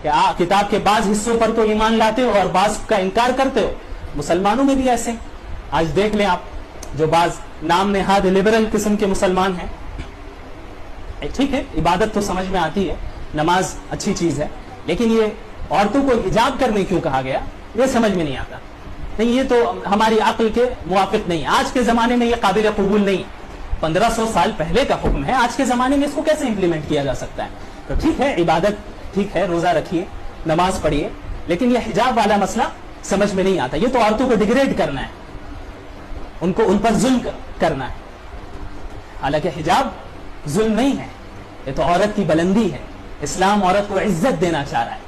کہ کتاب کے بعض حصوں پر تو ایمان لاتے ہو اور بعض کا انکار کرتے ہو. مسلمانوں میں بھی ایسے. آج دیکھ لیں آپ, جو بعض نام نہاد لبرل قسم کے مسلمان ہیں, ٹھیک ہے عبادت تو سمجھ میں آتی ہے, نماز اچھی چیز ہے, لیکن یہ عورتوں کو حجاب کرنے کیوں کہا گیا یہ سمجھ میں نہیں آتا. نہیں, یہ تو ہماری عقل کے موافق نہیں. آج کے زمانے میں یہ قابل قبول نہیں. 1500 سال پہلے کا حکم ہے, آج کے زمانے میں اس کو کیسے امپلیمنٹ کیا جا سکتا ہے؟ تو ٹھیک ہے عبادت ٹھیک ہے, روزہ رکھیے, نماز پڑھیے, لیکن یہ حجاب والا مسئلہ سمجھ میں نہیں آتا. یہ تو عورتوں کو ڈیگریڈ کرنا ہے, ان پر ظلم کرنا ہے. حالانکہ حجاب ظلم نہیں ہے, یہ تو عورت کی بلندی ہے. اسلام عورت کو عزت دینا چاہ رہا ہے.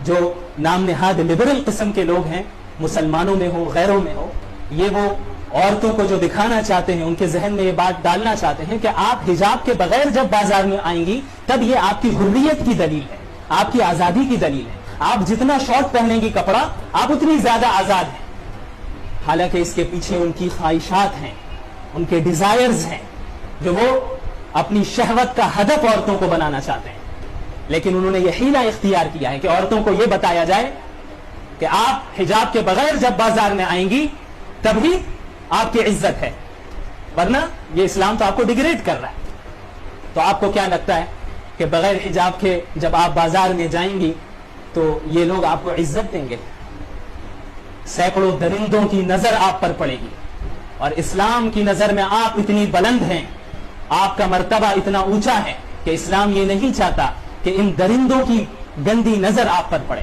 جو نام نہاد لبرل قسم کے لوگ ہیں, مسلمانوں میں ہو غیروں میں ہو, یہ وہ عورتوں کو جو دکھانا چاہتے ہیں, ان کے ذہن میں یہ بات ڈالنا چاہتے ہیں کہ آپ حجاب کے بغیر جب بازار میں آئیں گی تب یہ آپ کی حریت کی دلیل ہے, آپ کی آزادی کی دلیل ہے. آپ جتنا شارٹ پہنیں گی کپڑا آپ اتنی زیادہ آزاد ہیں. حالانکہ اس کے پیچھے ان کی خواہشات ہیں, ان کے ڈیزائرز ہیں, جو وہ اپنی شہوت کا ہدف عورتوں کو بنانا چاہتے ہیں. لیکن انہوں نے یہ حیلہ اختیار کیا ہے کہ عورتوں کو یہ بتایا جائے کہ آپ حجاب کے بغیر جب بازار میں آئیں گی تب ہی آپ کی عزت ہے, ورنہ یہ اسلام تو آپ کو ڈیگریڈ کر رہا ہے. تو آپ کو کیا لگتا ہے کہ بغیر حجاب کے جب آپ بازار میں جائیں گی تو یہ لوگ آپ کو عزت دیں گے؟ سینکڑوں درندوں کی نظر آپ پر پڑے گی, اور اسلام کی نظر میں آپ اتنی بلند ہیں, آپ کا مرتبہ اتنا اونچا ہے کہ اسلام یہ نہیں چاہتا کہ ان درندوں کی گندی نظر آپ پر پڑے.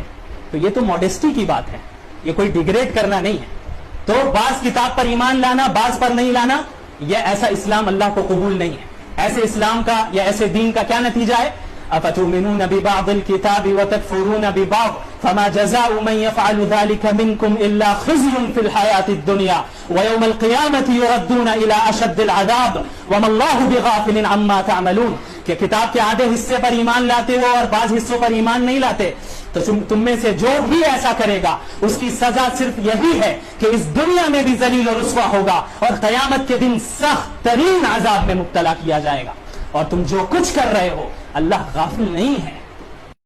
تو یہ تو موڈیسٹی کی بات ہے, یہ کوئی ڈیگریڈ کرنا نہیں ہے. تو بعض کتاب پر ایمان لانا بعض پر نہیں لانا, یہ ایسا اسلام اللہ کو قبول نہیں ہے. ایسے اسلام کا یا ایسے دین کا کیا نتیجہ ہے؟ افتؤمنون ببعض الكتاب وتكفرون ببعض فما جزاء من يفعل ذلك منكم الا خزي في الحياة الدنيا ويوم القيامة يردون الى اشد العذاب وما الله بغافل عما تعملون. کہ کتاب کے آدھے حصے پر ایمان لاتے ہو اور بعض حصوں پر ایمان نہیں لاتے, تو تم میں سے جو بھی ایسا کرے گا اس کی سزا صرف یہی ہے کہ اس دنیا میں بھی ذلیل و رسوا ہوگا اور قیامت کے دن سخت ترین عذاب میں مبتلا کیا جائے گا. اور تم جو کچھ کر رہے ہو اللہ غافل نہیں ہے.